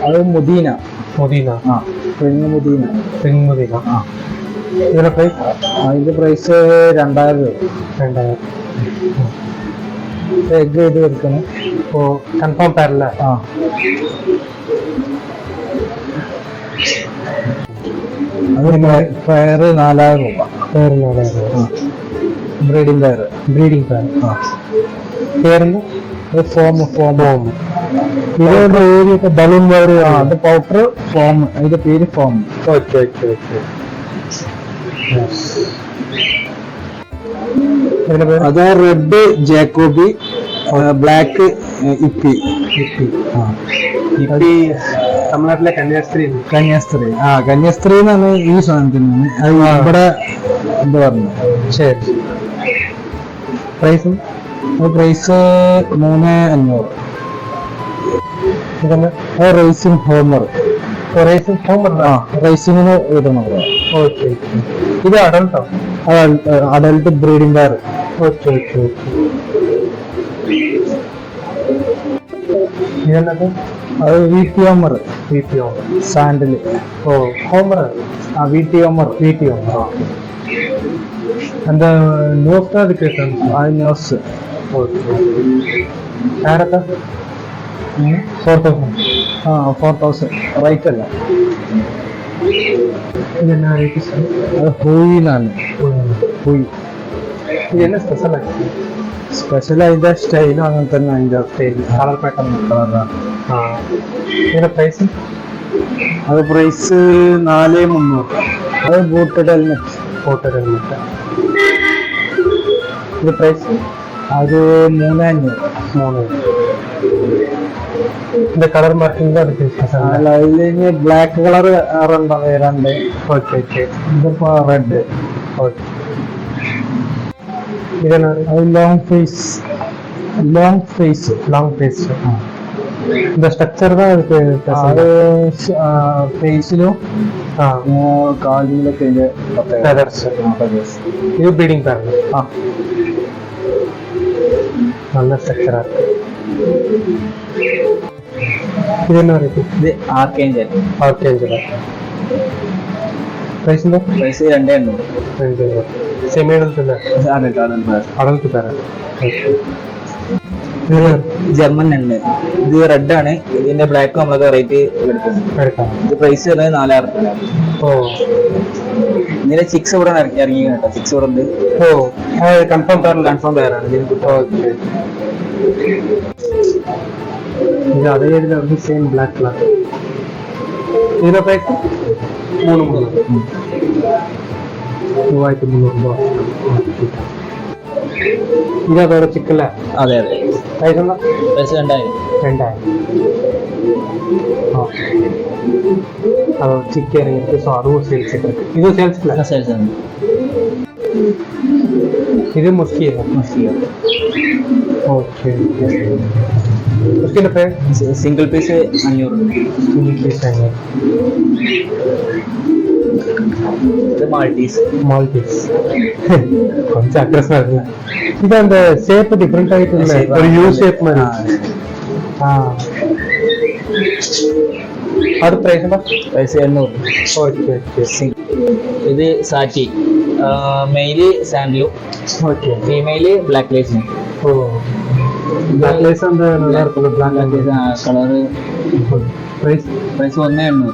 അത് മുദീന. മുദീന. ആ, ring മുദീന. Ring മുദീന. ആ, ഇതിന്റെ പ്രൈസ്? അതിന്റെ പ്രൈസ് 2000 രൂപ. 2000. എഗ് ചെയ്ത് എടുക്കണം. ഓ, കൺഫേം പേരല്ല. ആ, അത് പെയർ 4000 രൂപ. പേര് 4000 രൂപ. Breeding pair. ബ്രീഡിംഗ് പേര്. ആ, പേരെന്താ? ഫോം. ഇതിന്റെ ഏരിയൊക്കെ ബലൂൺ പേര്. ആ, അത് പൗഡർ ഫോം. അതിന്റെ പേര് ഫോം. Okay okay okay. ഇതിന്റെ പേര്? അത് റെഡ് ജാക്കോബി, ബ്ലാക്ക് ഇപ്പി. ആ, ഇപ്പി തമിഴ്നാട്ടിലെ കന്യാസ്ത്രീ. കന്യാസ്ത്രീ. ആ, കന്യാസ്ത്രീ എന്നാണ് ഈ സാധനത്തിന്. അത് ഇവിടെ എന്ത് പറഞ്ഞു. ശരി. പ്രൈസും? പ്രൈസ് 3500. ഇതന്നെ റേസിംഗ് ഹോമർ. Racing Homer. ആ, റേസിംഗിന് ഇടണം. ഓക്കെ. ഇത് അഡൽട്ടോ? Adult breeding pair. Okay okay okay. ഇതെന്നത്? അത് വീട്ടി ഹോമർ. VP homer. സാൻഡില്. ഓ, ഹോമർ. ആ, വീട്ടി ഹോമർ. VP homer. എന്താ ന്യൂസ് ಅದಕ್ಕೆ? ആ, ന്യൂസ്. ಓಕೆ. ಯಾರತ್ತ? 4000. ആ, 4000 റേറ്റ് അല്ല. ಇದನ್ನ ರೇಟ್ ಸರ್? അത് ഹൂയിനാണ്. ഹൂയി. ಇದೆಲ್ಲ ಸ್ಪೆಷಲ್ ಆಗಿ? സ്പെഷ്യൽ അതിന്റെ സ്റ്റൈലും അങ്ങനെ തന്നെ. അതിന്റെ സ്റ്റൈൽ കളർ പാറ്റേൺ. കളറാണ്. ಹಾಂ. ഇതിന്റെ പ്രൈസ്? അത് പ്രൈസ് 4300. അത് ബൂട്ടഡ് ഹെൽമെറ്റ്. Photo helmet. ഇത് പ്രൈസ്? അത് 3500. 3. இந்த கலர் மார்க்கிங் தான் இருக்கு. അതിൽ ബ്ലാക്ക് കളർ രണ്ട്. Okay okay. ഇതിപ്പോ റെഡ്. ஓகே. இதெல்லாம் അത് ലോങ് ഫേസ്. Long face. இந்த ஸ்ட்ரக்சர் தான் இருக்கு. അത് ഫേസിലും ആ, കാലിലൊക്കെ ഫെദർസ്. ഇത് ബ്രീഡിംഗ് പാരന്റ്. ആ, நல்ல ஸ்ட்ரக்சரா இருக்கு. இது என்ன இருக்கு? ഇത് ആർക്കേഞ്ചൽ. ஆர்கேஞ்சல். பிரைஸ் இந்த? പ്രൈസ് 2800. 2000. സെമി അഡൽട്ട് അല്ലേ? Adult parent. ജർമ്മൻ ഉണ്ട്. ഇത് റെഡ് ആണ്. ഇതിന്റെ ബ്ലാക്ക് നമ്മളൊക്കെ റേറ്റ് എടുക്കുന്നത്. ഇത് പ്രൈസ് വരുന്നത് 4000 രൂപ. ഓ, ഇതിന്റെ 6 ഇവിടെ ഇറങ്ങി കേട്ടോ. 6 ഇവിടെ ഉണ്ട്. ഓ, കൺഫേം പേരാണ് ഇതിന് കിട്ടും. ഇത് അതേ ഇതിലാണ് സെയിം ബ്ലാക്ക് കളർ. ഇതിന്റെ പ്രൈസ് 3300. 3300 രൂപ. ഇതോടെ ചിക്കല്ല? അതെ അതെ. പ്രൈസ് എന്താ? പ്രൈസ് 2000. 2000. ആ, ಅದು ಚಿಕ್ಕ ಇರುತ್ತೆ. ಸೊ ಅದು ಸೇಲ್ಸ್ ಇದೆ. ಇದು ಸೇಲ್ಸ್ ಇಲ್ಲ? ಸೇಲ್ಸ್ ആണ്. ಇದು ಮುಸ್ಕಿ ಇದೆ. ಓಕೆ. ಮುಸ್ಕಿನ price? Single piece 500. Single piece 500. ഇത് മാൾട്ടീസ്. கொஞ்சம் அக்ரஸா இருக்கு. இது அந்த ஷேப் டிஃபரெண்ட் ஆயிட்டு இல்ல, ஒரு யூ ஷேப் மாதிரி. அது പ്രൈസ് എന്താ? പ്രൈസ് 800. Okay okay. ഇത് സാറ്റി. മെയില് സാൻഡലും. ഓക്കെ. ഫീമെയില് ബ്ലാക്ക് ലേസും. ഓ, ബ്ലാക്ക് ലേസ് എന്താ நல்லா இருக்கும்? Black lace colour. Price? Price 1800.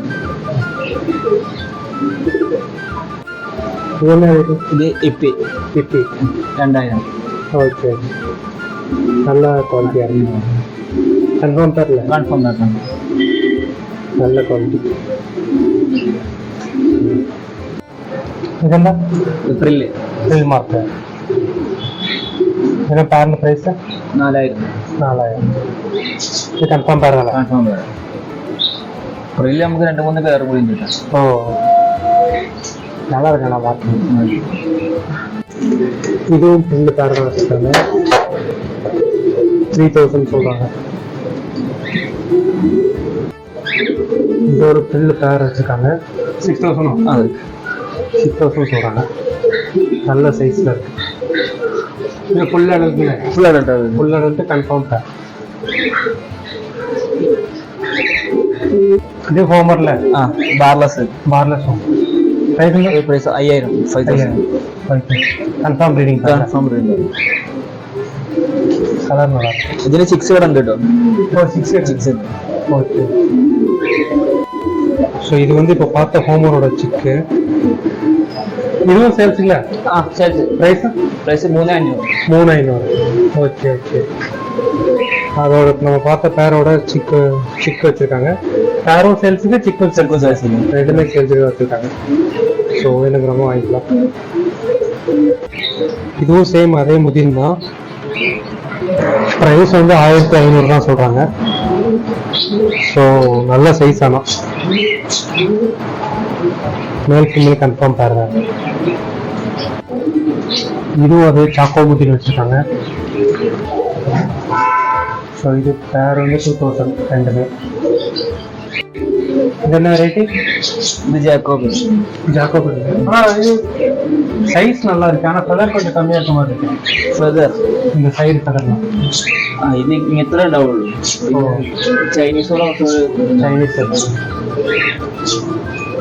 ഇത് ഇപ്പി 2000. ഓക്കെ. നല്ല ക്വാളിറ്റി ആണ്. കൺഫേം തരില്ല? കൺഫേം തരണം. നല്ല ക്വാളിറ്റി. ഇതെന്താ? Frill mark. ഇതിന്റെ പാറിന്റെ പ്രൈസ്? 4000. ഇത് കൺഫേം പാറല്ല? കൺഫേം പറയാം. പ്രില്ല് നമുക്ക് 2-3 പേർ കൂടി കിട്ടാം. ഓ, நல்லா இருக்கா மார்க்? இதுவும் பில்லு பேரன் வச்சுருக்காங்க. 3000 சொல்றாங்க. இது ஒரு பில்லு பேர் வச்சிருக்காங்க. 6000 சொல்றாங்க. நல்ல சைஸ்ல இருக்கு. இது ஃபுல் அடல்ட் கன்ஃபார்ம் பேர். ഇത് ഹോമറിലെ barless barless home price price 5000 confirm breeding confirm breeding colour നോക്കാം ഇതിന് 6 ഇവിടെ ഉണ്ട് കേട്ടോ சிக்ஸ் ஓகே ஸோ இது வந்து இப்போ பார்த்த ஹோமரோட சிக்கு இதுவும் சேல்ஸ் இல்லை சரி ப்ரைஸ் ப்ரைஸ் 3500 ஓகே ஓகே அதோட நம்ம பார்த்த பேரோட சிக்கு வச்சிருக்காங்க பேரும் சேல்ஸுக்கு சிக்கும் சேல்ஸ் ரெண்டுமே சேல்ஸுக்கு வச்சிருக்காங்க ஸோ எனக்கு ரொம்ப வாங்கிக்கலாம் இதுவும் சேம் அதே முதின் தான் ப்ரைஸ் வந்து 1500 தான் சொல்றாங்க ஸோ நல்ல சைஸ் ஆனால் மேல் ஃபீமேல் கன்ஃபார்ம் பாருங்க இதுவும் அதே சாக்கோ முதின் வச்சிருக்காங்க ஸோ இது பேர் வந்து 2000 ரெண்டுமே இது என்ன ரேட்டு இது ஜாக்கோபி ஆனால் இது சைஸ் நல்லா இருக்கு ஆனால் கலர் கொஞ்சம் கம்மியாக இருக்க மாதிரி இருக்கு ஃபெதர் இந்த சைடு கலர்லாம் ഇത് ഇത്ര ഉണ്ടാവുള്ളൂ ചൈനീസോടെ சைனீஸ்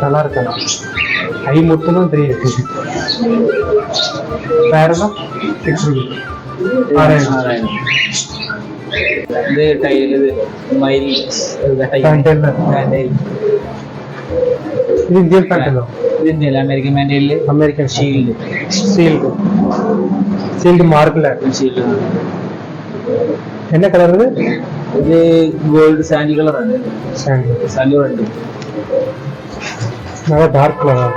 நல்லா இருக்கலாம் ஐ மட்டும் தான் தெரியுது வேறதான் 6000 ഇത് ടൈല് മൈൽ இது இந்தியன் பேண்டலோ ഇത് ഇന്ത്യയിലെ അമേരിക്കൻ മാൻഡേലില് அமெரிக்கன் சீல்டு மார்க்கில் ഷീൽഡ് என்ன கலர் இது ഇത് ഗോൾഡ് സാൻഡി കളറാണ് சாண்டில் സാൻഡി റെഡ് நல்லா டார்க் கலர்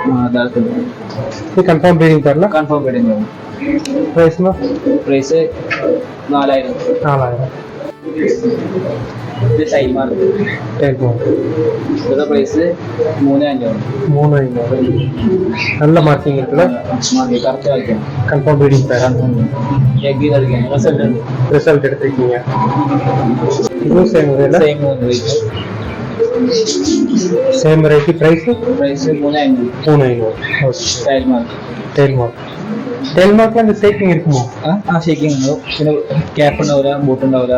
இது கன்ஃபார்ம் ப்ரீடிங் தரல കൺഫേം വെഡിങ് ப்ரைஸ்னா പ്രൈസ് 4000 ഇത് ടൈൽ മാർക്ക് ഇതിന്റെ പ്രൈസ് 3500 நல்ல மார்க்கிங் இருக்குல்ல കറക്റ്റ് ആക്കിയാണ് கன்ஃபார்ம் ப்ரீடிங் தர എഗ് കളിക്കാൻ റിസൾട്ട് ഉണ്ട് ரிசல்ட் எடுத்துருக்கீங்க இதுவும் சேம் இல்லை same same variety price price 3500 okay tail mark tail மார்க்ல இந்த ஷேக்கிங் இருக்குமோ ഷേക്കിംഗ് ഉണ്ടാവും പിന്നെ ക്യാപ്പ് ഉണ്ടാവില്ല ബൂട്ട് ഉണ്ടാവില്ല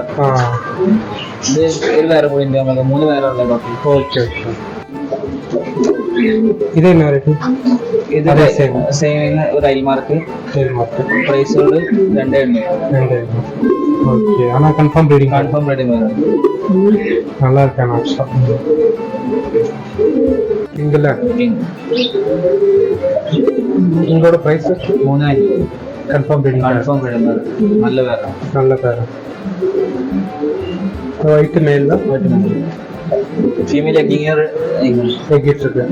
ഇത് ഒരു വേറെ കൂടി ഉണ്ട് നമുക്ക് 3 വേറെ ഉള്ള ബാക്കി ஓகே ஓகே இது என்ன ரேட் ഇത് അതെ, same. സെയിം ഒരു അയൽ മാർക്ക് டெல் மார்க் പ്രൈസുകൾ 2 ஓகே ஆனா கன்ஃபார்ம் ப்ரீடிங் കൺഫേം റെഡി நல்லா இருக்கேன் இங்கல உங்களோட price 3500 confirm breeding confirm ready നല്ല വേറെ நல்ல பேர் ஒயிட் மேல் தான் ഫീമെയിൽ എഗ്ഗിങ് எகிட்டு இருக்கு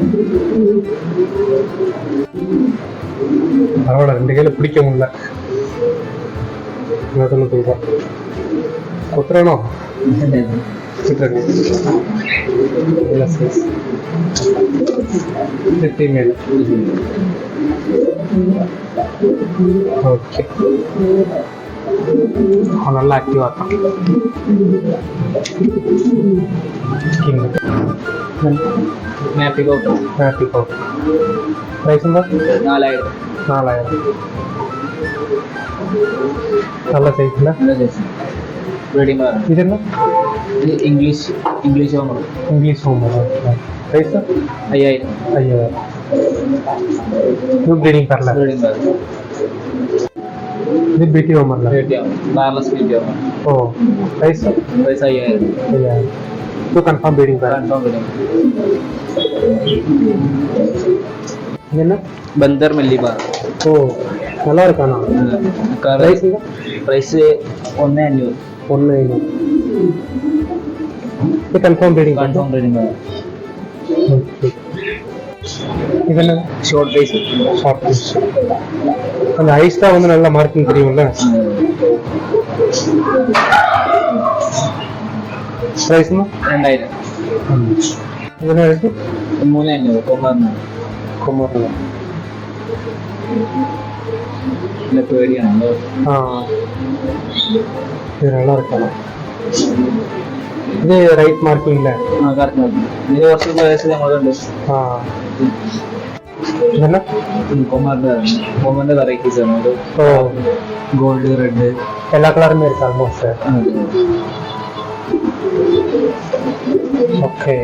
பரவாயில்ல 2 கையில பிடிக்க முடியல நான் சொல்றேன் கொத்துறனோ சிக்கன் இல்ல சைஸ் இது ஃபீமேல் ஓகே நல்லா ஆக்டிவா இருக்கான் മാപ്പി കോട്ട് പ്രൈസ് എന്താ 4000 4000 നല്ല സൈസില്ല നല്ല സൈസ് റെഡി മാറാം ഇതെന്നാ ഇത് English homer English home price 5000 5000 ഇത് ബ്രീഡിംഗ് പെർല റെഡി മാറാം ഇത് ബിടി ഹോമർ ബാർലെസ് ബീറ്റ് ഹോമർ ഓ പ്രൈസ് പ്രൈസ് 5000 5000 ഇത് കൺഫേം ബ്രീഡിംഗ് പെർല കൺഫേം റെഡി என்ன ബന്ദർ മല്ലിബാർ ஓ நல்லா இருக்கானா பிரைஸ் പ്രൈസ് 1500 1500 இது கன்ஃபார்ம் ப்ரீடிங் കൺഫേം റെഡി മാറാം ஓகே இதென்ன ഷോർട്ട് പ്രൈസ് ஷார்ட் பீஸ் அந்த ஐஸ்டா வந்து நல்ல மார்க்கிங் தெரியும்ல பிரைஸ் 2000 இதென்ன ரேட் 3500 കൊമ്പർന്ന് குமார் നല്ല പേടിയാണല്ലോ இது நல்லா இருக்கலாம் இது ரைட் மார்க்கிங்ல കറക്റ്റ് ഇതിന് കുറച്ച് പ്ലേയേഴ്സ് നമ്മളുണ്ട് இதென்ன കൊമറിന്റെ വെറൈറ്റീസ് ആണ് ஓ ഗോൾഡ് റെഡ് எல்லா கலருமே இருக்கு ஆல்மோஸ்ட் ஓகே